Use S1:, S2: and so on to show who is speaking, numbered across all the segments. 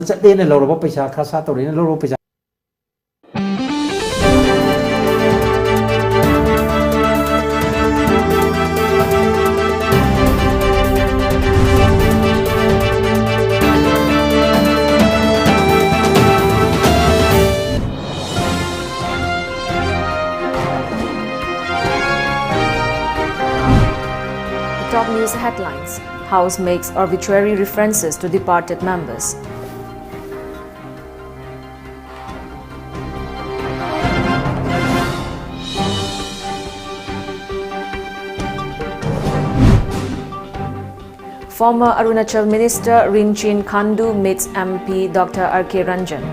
S1: चटेने लौरब पैसा खासा तौरेने लौरब पैसा
S2: Top news headlines. House makes arbitrary references to departed members. Former Arunachal Minister Rinchin Khandu meets MP Dr. R.K. Ranjan.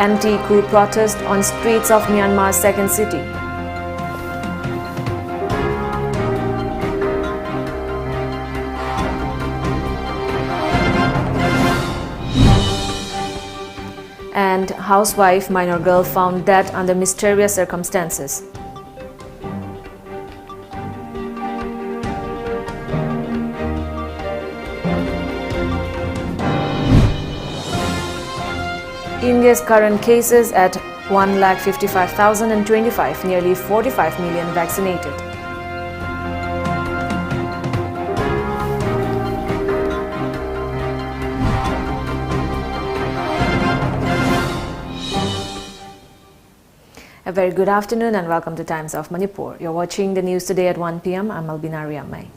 S2: Anti-coup protest on streets of Myanmar's second city. And housewife minor girl found dead under mysterious circumstances. India's current cases at 1,55,025, nearly 45 million vaccinated. A very good afternoon and welcome to Times of Manipur. You're watching the news today at 1 p.m. I'm ALBINA RIAMEI.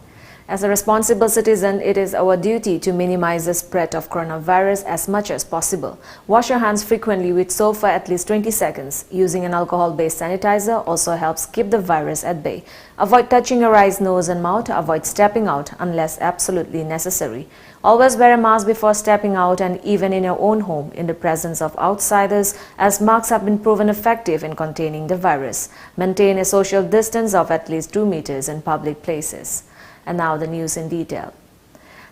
S2: As a responsible citizen, it is our duty to minimize the spread of coronavirus as much as possible. Wash your hands frequently with soap for at least 20 seconds. Using an alcohol-based sanitizer also helps keep the virus at bay. Avoid touching your eyes, nose and mouth. Avoid stepping out unless absolutely necessary. Always wear a mask before stepping out and even in your own home in the presence of outsiders, as masks have been proven effective in containing the virus. Maintain a social distance of at least 2 meters in public places. And now the news in detail.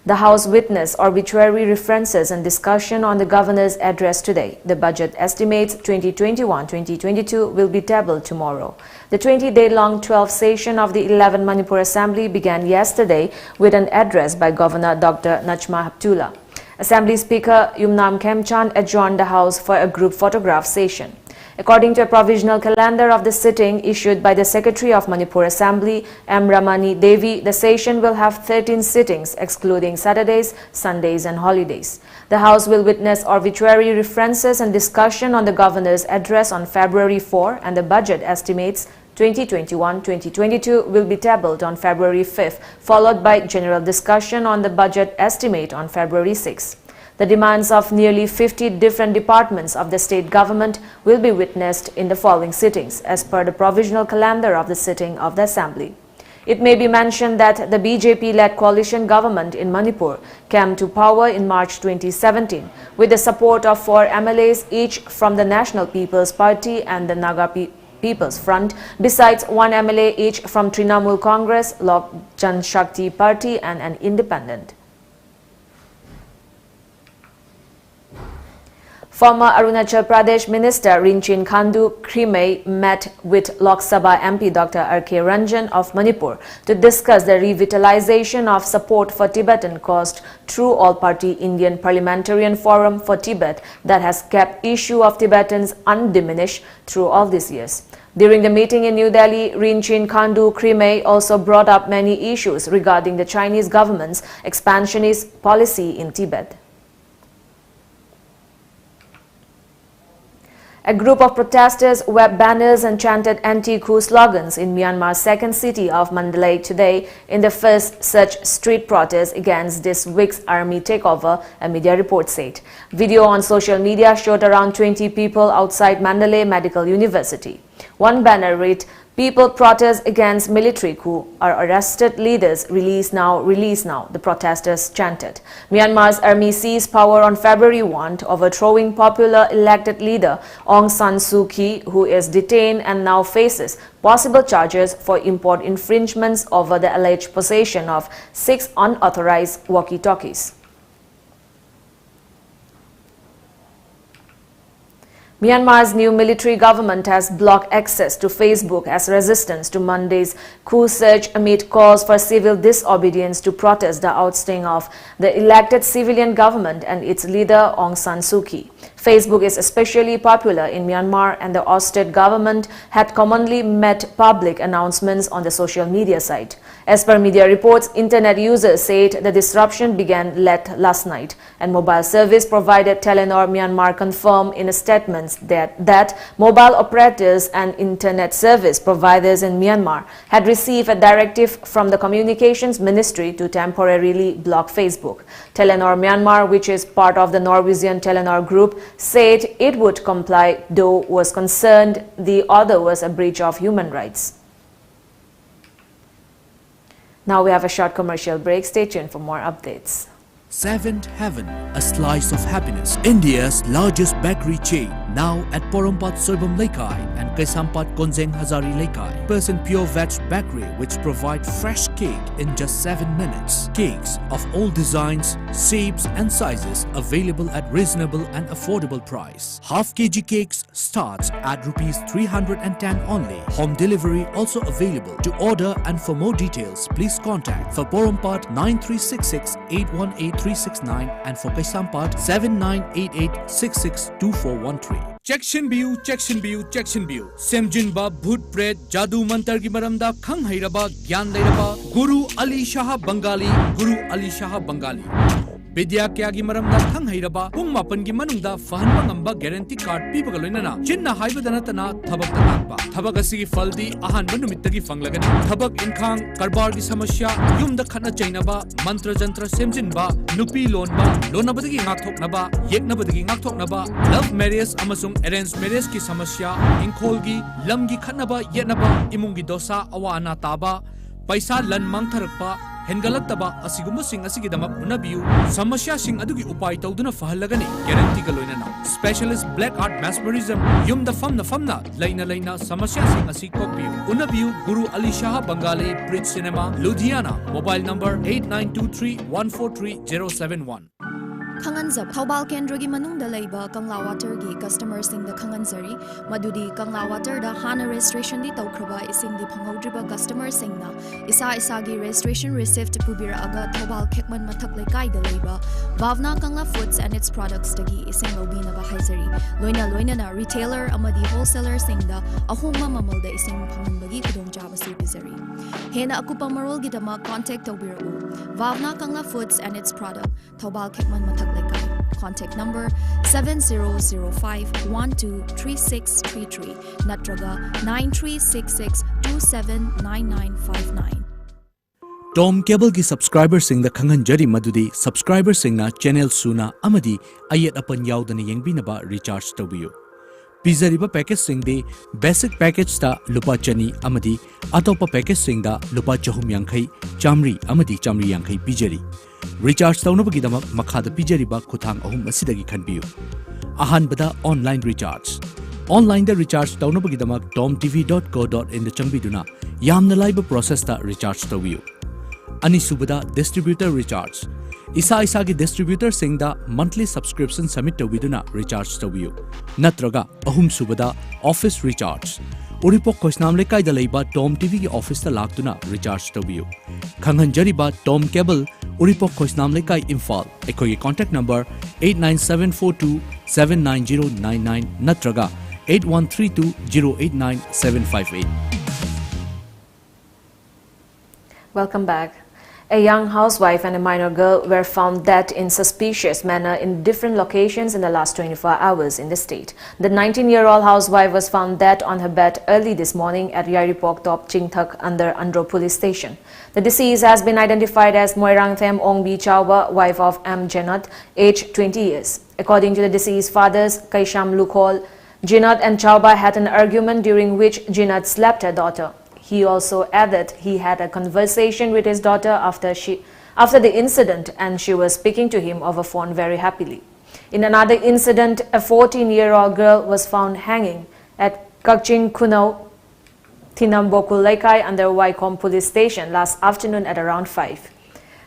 S2: The House witnessed arbitrary references and discussion on the Governor's address today. The budget estimates 2021-2022 will be tabled tomorrow. The 20-day-long 12th session of the 11th Manipur Assembly began yesterday with an address by Governor Dr. Nachma Haptula. Assembly Speaker Yumnam Khemchand adjourned the House for a group photograph session. According to a provisional calendar of the sitting issued by the Secretary of Manipur Assembly, M. Ramani Devi, the session will have 13 sittings excluding Saturdays, Sundays and holidays. The House will witness arbitrary references and discussion on the Governor's address on February 4 and the budget estimates 2021-2022 will be tabled on February 5th, followed by general discussion on the budget estimate on February 6th. The demands of nearly 50 different departments of the state government will be witnessed in the following sittings, as per the provisional calendar of the sitting of the Assembly. It may be mentioned that the BJP-led coalition government in Manipur came to power in March 2017 with the support of 4 MLAs, each from the National People's Party and the Naga People's Front, besides 1 MLA each from Trinamool Congress, Lok Janshakti Party and an independent. Former Arunachal Pradesh Minister Rinchin Khandu RIAMEI met with Lok Sabha MP Dr. R.K. Ranjan of Manipur to discuss the revitalization of support for Tibetan cause through all-party Indian Parliamentarian Forum for Tibet that has kept issue of Tibetans undiminished through all these years. During the meeting in New Delhi, Rinchin Khandu RIAMEI also brought up many issues regarding the Chinese government's expansionist policy in Tibet. A group of protesters waved banners and chanted anti-coup slogans in Myanmar's second city of Mandalay today in the first such street protest against this week's army takeover, a media report said. Video on social media showed around 20 people outside Mandalay Medical University. One banner read, "People protest against military coup. Our arrested leaders release now, release now," the protesters chanted. Myanmar's army seized power on February 1, overthrowing popular elected leader Aung San Suu Kyi, who is detained and now faces possible charges for import infringements over the alleged possession of 6 unauthorized walkie-talkies. Myanmar's new military government has blocked access to Facebook as resistance to Monday's coup surge amid calls for civil disobedience to protest the ousting of the elected civilian government and its leader Aung San Suu Kyi. Facebook is especially popular in Myanmar, and the ousted government had commonly met public announcements on the social media site. As per media reports, internet users said the disruption began late last night, and mobile service provider Telenor Myanmar confirmed in a statement that mobile operators and internet service providers in Myanmar had received a directive from the Communications Ministry to temporarily block Facebook. Telenor Myanmar, which is part of the Norwegian Telenor Group, said it would comply, though was concerned the order was a breach of human rights. Now we have a short commercial break. Stay tuned for more updates.
S3: Seventh Heaven, a slice of happiness. India's largest bakery chain, now at Porompat Soibam Laikai and Kaisampat Konzeng Hazari Laikai. % pure veg bakery which provide fresh cake in just 7 minutes. Cakes of all designs, shapes and sizes available at reasonable and affordable price. Half kg cakes starts at Rs 310 only. Home delivery also available. To order and for more details, please contact for Porompat 9366 818 369 and for Kaisampat 7988662413. Chection view, Semjin ba Bhut Pret Jadu Mantar ki maramda khang hairaba gyan leiraba Guru Ali Shah Bengali Vidya kya gi maramda khang hairaba pung mapan gi manungda fahanba ngamba guarantee card pibaga loinana chinna haibadana tana thabak takpa thabak asigi faldi ahanba numittagi fanglagani thabak inkhang karbar gi samasya yumda khana chainaba mantra jantra semjinba nupi lonba lonabadagi ngakthoknaba yeknabadagi ngakthoknaba love marriage amasung arranged marriage ki samasya inkolgi lamgi khanaba yetnaba imungi dosa awana taba paisa lan mangtharakpa Hengalataba asigumba sing asigidamak unabiu samasya sing adugi upai tawduna fahalagani guarantee ga loinana specialist black art mesmerism yumda famna laina samasya sing asikokbiu unabiu Guru Ali Shah Bengali Bridge Cinema Ludhiana mobile number 8923143071
S4: Khanganjab Thobal Kendrogi Manungda Laiba Kangla Water gi customer sing the Khanganjari Madudi Kangla Water da Hana registration di Taukraba ising di Phangodriba customer sing na isa gi registration receipt Pubira Aga Thobal Kekman Mathak Laikai da Laiba Bhavna Kangla Foods and its products dagi ising ALBINA ba haizari loina na retailer amadi wholesaler sing da ahuma mamal da ising phanganbagi khudongchaba su bizari hena akupa marol gi dama contact tawbirau Bhavna Kangla Foods and its product Thobal Kekman Mathak Contact number 7005123633 Natraga 9366279959.
S3: Tom Cable ki subscriber sing the Khanganjari Madudi subscriber sing na channel suna amadi ayat apan yaudana yengbinaba recharge tawbiyu. Pizariba package sing de basic package ta lupa chani amadi atopa package sing da lupa chahum yankhai chamri amadi chamri yankhai pijari. Recharge taunabagidama makhada pijariba kuthang ahum asidagi khanbiyu. Ahanbada online recharge. Online da recharge taunabagidama tomtv.co.in da changbiduna yamna laiba process ta recharge tawiyu. Anisubada distributor recharge. Isa gi distributor sing da monthly subscription submit tawiduna recharge tawiyu. Natraga ahum subada office recharge. Uripok Koisnam Lekai da Leiba Tom TV ki office ta laktuna recharge tawiyu. Khanganjari ba Tom Cable Uripok Koisnam Lekai Imphal. Ekoi contact number 89742790999 Natraga 8132089758.
S2: Welcome back. A young housewife and a minor girl were found dead in suspicious manner in different locations in the last 24 hours in the state. The 19-year-old housewife was found dead on her bed early this morning at Yaripok Top Chingthak under Andro Police Station. The deceased has been identified as Moirangthem Ongbi Chauba, wife of M. Janat, aged 20 years. According to the deceased fathers, Kaisham Lukhol, Janat and Chauba had an argument during which Janat slapped her daughter. He also added he had a conversation with his daughter after the incident, and she was speaking to him over phone very happily. In another incident, a 14-year-old girl was found hanging at Kakching Kunau, Tinambokul Laikai under Waikom Police Station last afternoon at around 5.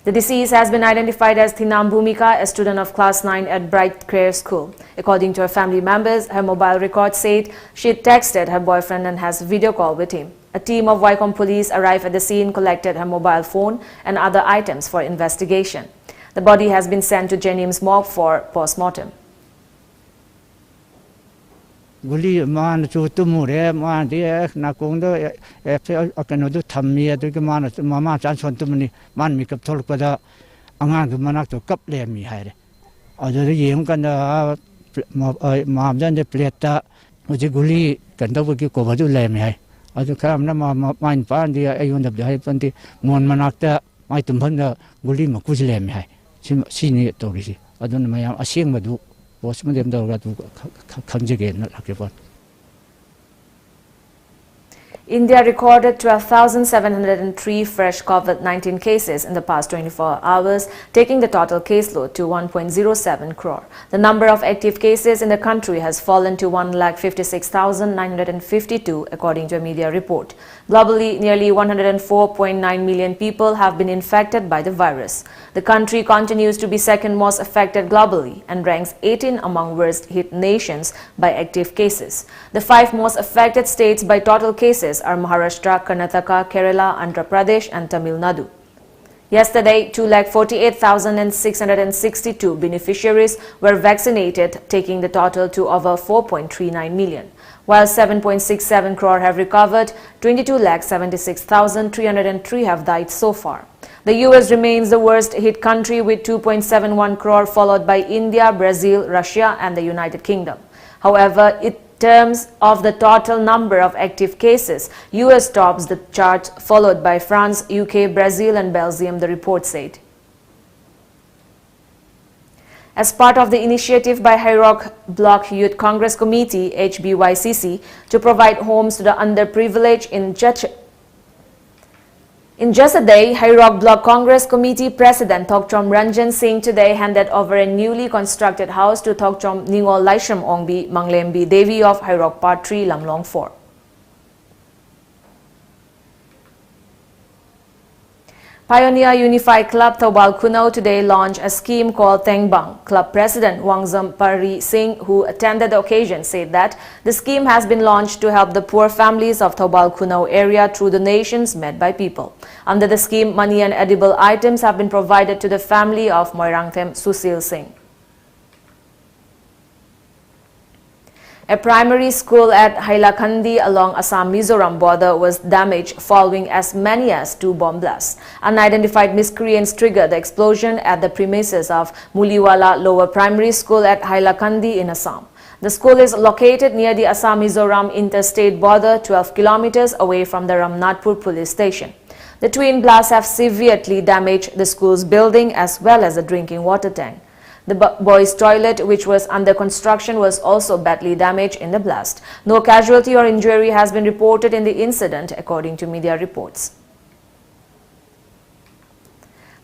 S2: The deceased has been identified as Thinam Bhumika, a student of class 9 at Bright Care School. According to her family members, her mobile record said she texted her boyfriend and has video call with him. A team of Wycombe police arrived at the scene, collected her mobile phone and other items for investigation. The body has been sent to Jennings morgue for post-mortem.
S5: Guli man chu tumure man dia nakung do akano do thammi do ke man mama chan chon tumni man mi kap thol pada angang du manak to kap le mi haire ado yem kan ma jan de pleta uji guli kan do ki ko badu le mi hai ado kram na ma man pan dia ayun dab hai panti mon manak ta mai tum bhan da guli ma ku le mi hai si ni to ri ado na mayam aseng madu
S2: India recorded 12,703 fresh COVID-19 cases in the past 24 hours, taking the total caseload to 1.07 crore. The number of active cases in the country has fallen to 1,56,952, according to a media report. Globally, nearly 104.9 million people have been infected by the virus. The country continues to be second most affected globally and ranks 18 among worst hit nations by active cases. The 5 most affected states by total cases are Maharashtra, Karnataka, Kerala, Andhra Pradesh and Tamil Nadu. Yesterday, 248,662 beneficiaries were vaccinated, taking the total to over 4.39 million. While 7.67 crore have recovered, 22,76,303 have died so far. The US remains the worst hit country with 2.71 crore, followed by India, Brazil, Russia and the United Kingdom. However, in terms of the total number of active cases, US tops the chart, followed by France, UK, Brazil and Belgium, the report said. As part of the initiative by High Rock Block Youth Congress Committee HBYCC to provide homes to the underprivileged in just a day, High Rock Block Congress Committee President Thokchom Ranjan Singh today handed over a newly constructed house to Thokchom Ningol Laishram Ongbi Manglembi Devi of High Rock Part 3 Lamlong 4. Pioneer Unified Club Thobal Kunau today launched a scheme called Tengbang. Club President Wangzam Pari Singh, who attended the occasion, said that the scheme has been launched to help the poor families of Thobal Kunau area through donations made by people. Under the scheme, money and edible items have been provided to the family of Moirangthem Susil Singh. A primary school at Hailakandi along Assam-Mizoram border was damaged following as many as 2 bomb blasts. Unidentified miscreants triggered the explosion at the premises of Muliwala Lower Primary School at Hailakandi in Assam. The school is located near the Assam-Mizoram interstate border, 12 kilometers away from the Ramnathpur police station. The twin blasts have severely damaged the school's building as well as the drinking water tank. The boys' toilet, which was under construction, was also badly damaged in the blast. No casualty or injury has been reported in the incident, according to media reports.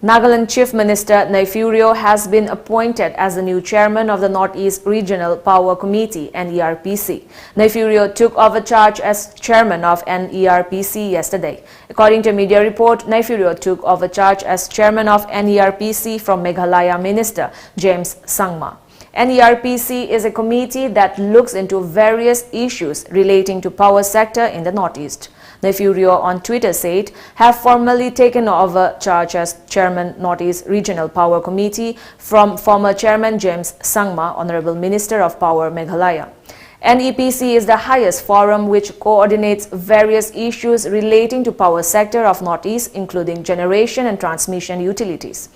S2: Nagaland Chief Minister Naifurio has been appointed as the new chairman of the Northeast Regional Power Committee, NERPC. Naifurio took over charge as chairman of NERPC yesterday. According to a media report, Naifurio took over charge as chairman of NERPC from Meghalaya Minister James Sangma. NERPC is a committee that looks into various issues relating to power sector in the Northeast. Naifurio on Twitter said, have formally taken over charge as Chairman Northeast Regional Power Committee from former Chairman James Sangma, Honorable Minister of Power, Meghalaya. NEPC is the highest forum which coordinates various issues relating to power sector of Northeast, including generation and transmission utilities.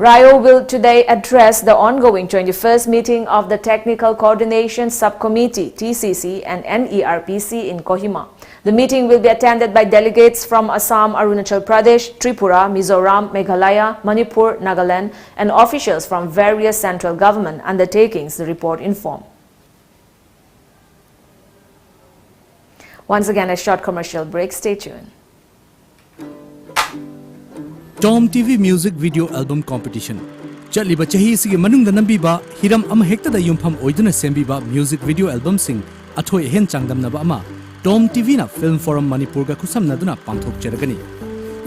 S2: RIO will today address the ongoing 21st meeting of the Technical Coordination Subcommittee TCC and NERPC in Kohima. The meeting will be attended by delegates from Assam, Arunachal Pradesh, Tripura, Mizoram, Meghalaya, Manipur, Nagaland, and officials from various central government undertakings, the report informed. Once again, a short commercial break. Stay tuned.
S3: TOMTV Music Video Album Competition. Chaliba chahi sigi manungda nambiba hiram ama hekta da yumpham oiduna sembiba music video album sing athoi hen changdamnaba ama TOMTV na Film Forum Manipur ga khusamnaduna pangthok cheragani.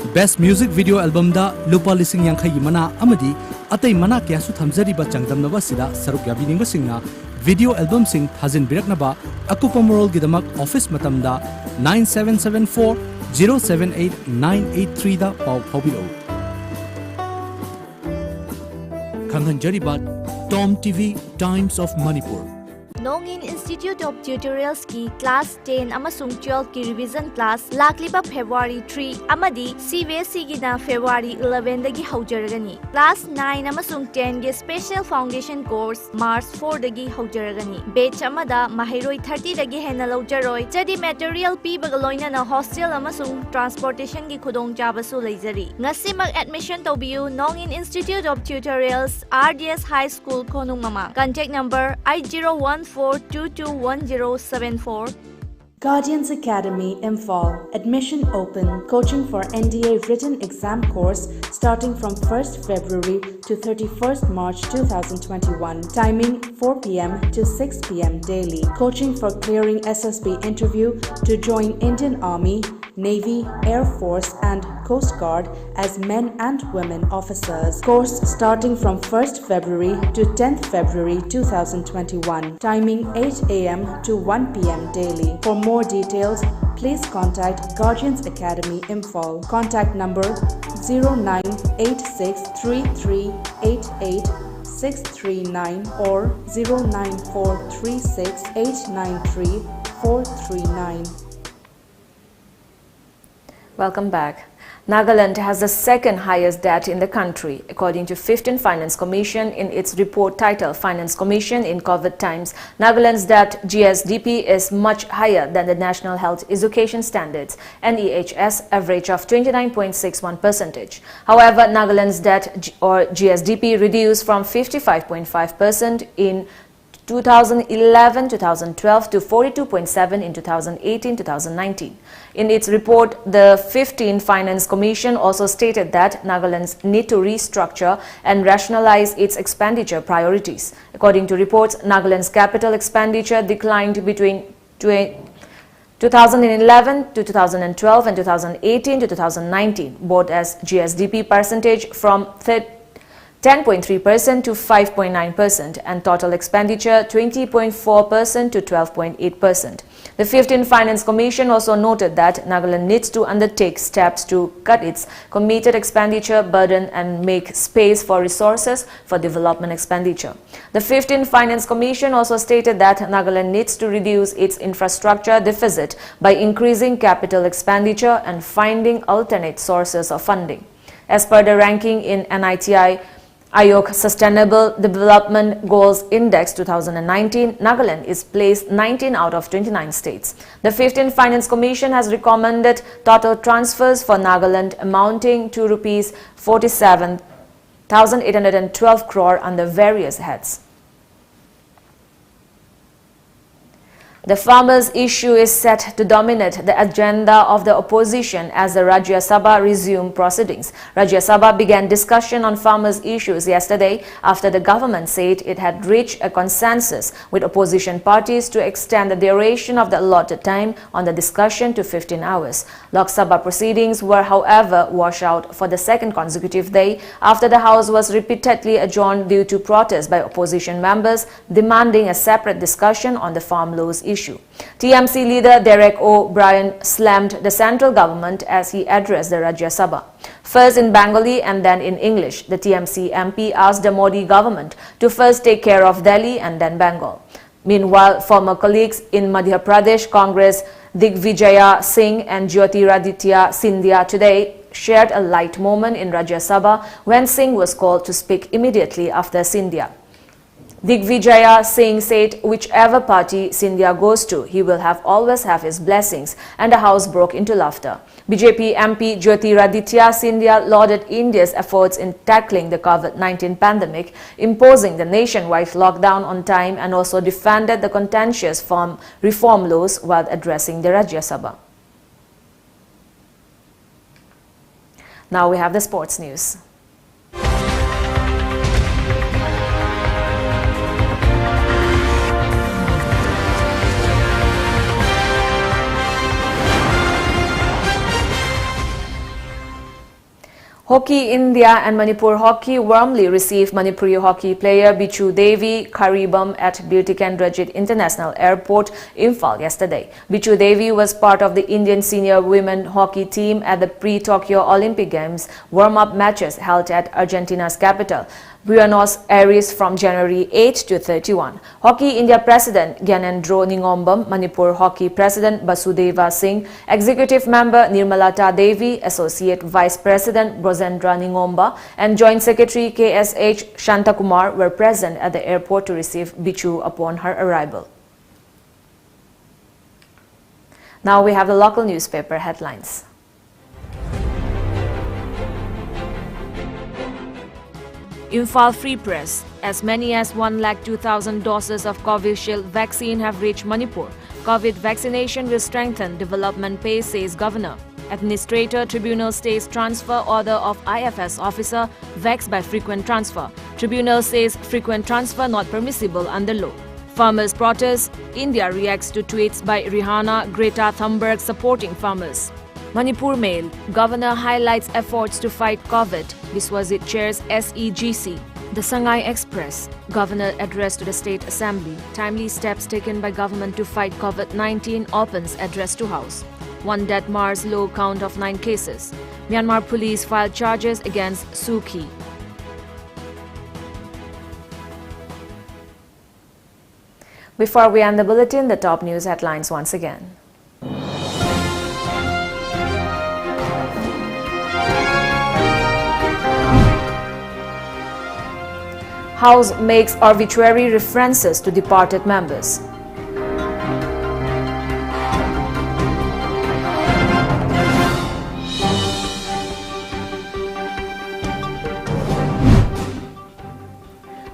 S3: Best Music Video Album da lupa lising yang khayi mana amadi atai mana kya su thamjari ba changdam na ba sida saruk yabi ning ba singna video album sing thazin birak na ba akupa moral gidamak office matam da 9774 078 983 da pau phobilo Khanghanjari ba TOMTV Times of Manipur
S6: Nongin Institute of Tutorials ki Class 10 amasung 12 ki revision class lakliba February 3 amadi CBSE gi na February 11 dagi haujaragani. Class 9 amasung 10 gi Special Foundation course March 4 dagi haujaragani. Batch amada mahiroi 30 dagi hena laujaroi. Jadi material pibaga loina na hostel amasung transportation gi khudong chabasu leizari. Ngasimak admission tobiu Nongin Institute of Tutorials RDS High School Konung Mama. Contact number 8014221074.
S7: Guardians Academy Imphal. Admission open. Coaching for NDA written exam course starting from 1st February to 31st March 2021. Timing 4 p.m. to 6 p.m. daily. Coaching for clearing SSB interview to join Indian Army, Navy, Air Force and Coast Guard as men and women officers. Course starting from 1st February to 10th February 2021. Timing 8 a.m. to 1 p.m. daily. For more details, please contact Guardians Academy Imphal. Contact number 098633888639 or 09436893439.
S2: Welcome back. Nagaland has the second highest debt in the country, according to 15th Finance Commission in its report titled Finance Commission in COVID Times. Nagaland's debt GSDP is much higher than the National Health Education Standards NEHS average of 29.61%. However, Nagaland's debt or GSDP reduced from 55.5% in 2011-2012 to 42.7 in 2018-2019. In its report, the 15th Finance Commission also stated that Nagaland's need to restructure and rationalize its expenditure priorities. According to reports, Nagaland's capital expenditure declined between 2011 to 2012 and 2018 to 2019, both as GSDP percentage from 10.3% to 5.9% and total expenditure 20.4% to 12.8%. The 15th Finance Commission also noted that Nagaland needs to undertake steps to cut its committed expenditure burden and make space for resources for development expenditure. The 15th Finance Commission also stated that Nagaland needs to reduce its infrastructure deficit by increasing capital expenditure and finding alternate sources of funding. As per the ranking in NITI Ayog Sustainable Development Goals Index 2019, Nagaland is placed 19 out of 29 states. The 15th Finance Commission has recommended total transfers for Nagaland amounting to Rs 47,812 crore under various heads. The farmers' issue is set to dominate the agenda of the opposition as the Rajya Sabha resumed proceedings. Rajya Sabha began discussion on farmers' issues yesterday after the government said it had reached a consensus with opposition parties to extend the duration of the allotted time on the discussion to 15 hours. Lok Sabha proceedings were, however, washed out for the second consecutive day after the House was repeatedly adjourned due to protests by opposition members demanding a separate discussion on the farm laws issue. TMC leader Derek O'Brien slammed the central government as he addressed the Rajya Sabha. First in Bengali and then in English, the TMC MP asked the Modi government to first take care of Delhi and then Bengal. Meanwhile, former colleagues in Madhya Pradesh Congress Digvijaya Singh and Jyotiraditya Scindia today shared a light moment in Rajya Sabha when Singh was called to speak immediately after Scindia. Digvijaya Singh said whichever party Scindia goes to, he will always have his blessings, and the house broke into laughter. BJP MP Jyotiraditya Scindia lauded India's efforts in tackling the COVID-19 pandemic, imposing the nationwide lockdown on time, and also defended the contentious farm reform laws while addressing the Rajya Sabha. Now we have the sports news. Hockey India and Manipur Hockey warmly received Manipuri hockey player Bichu Devi Karibam at Beauty Kendrajit International Airport, Imphal yesterday. Bichu Devi was part of the Indian senior women hockey team at the pre-Tokyo Olympic Games warm-up matches held at Argentina's capital, Buenos Aires from January 8 to 31. Hockey India President Gyanendro Ningombam, Manipur Hockey President Basudeva Singh, Executive Member Nirmalata Devi, Associate Vice President Brozendra Ningomba and Joint Secretary KSH Shantakumar were present at the airport to receive Bichu upon her arrival. Now we have the local newspaper headlines. Imphal Free Press. As many as 102,000 doses of Covishield vaccine have reached Manipur. COVID vaccination will strengthen development pace, says Governor. Administrator Tribunal stays transfer order of IFS officer vexed by frequent transfer. Tribunal says frequent transfer not permissible under law. Farmers protest. India reacts to tweets by Rihanna, Greta Thunberg supporting farmers. Manipur Mail. Governor highlights efforts to fight COVID. Biswazit chairs SEGC. The Sangai Express. Governor address to the State Assembly. Timely steps taken by government to fight COVID-19 opens address to House. One dead Mars low count of 9 cases. Myanmar police filed charges against Suu Kyi. Before we end the bulletin, the top news headlines once again. House makes arbitrary references to departed members.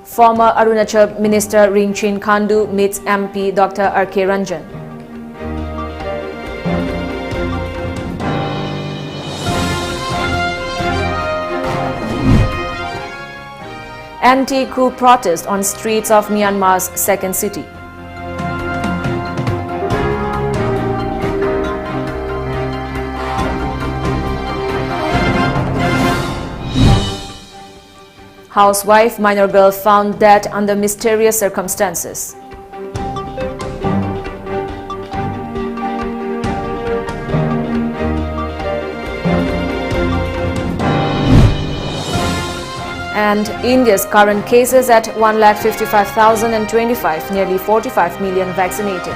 S2: Former Arunachal Minister Ringchin Khandu meets MP Dr. R.K. Ranjan. Anti-coup protest on streets of Myanmar's second city. Housewife, minor girl found dead under mysterious circumstances. And India's current cases at 1,55,025, nearly 45 million vaccinated.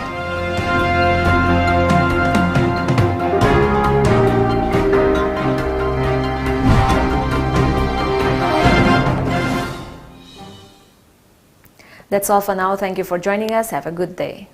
S2: That's all for now. Thank you for joining us. Have a good day.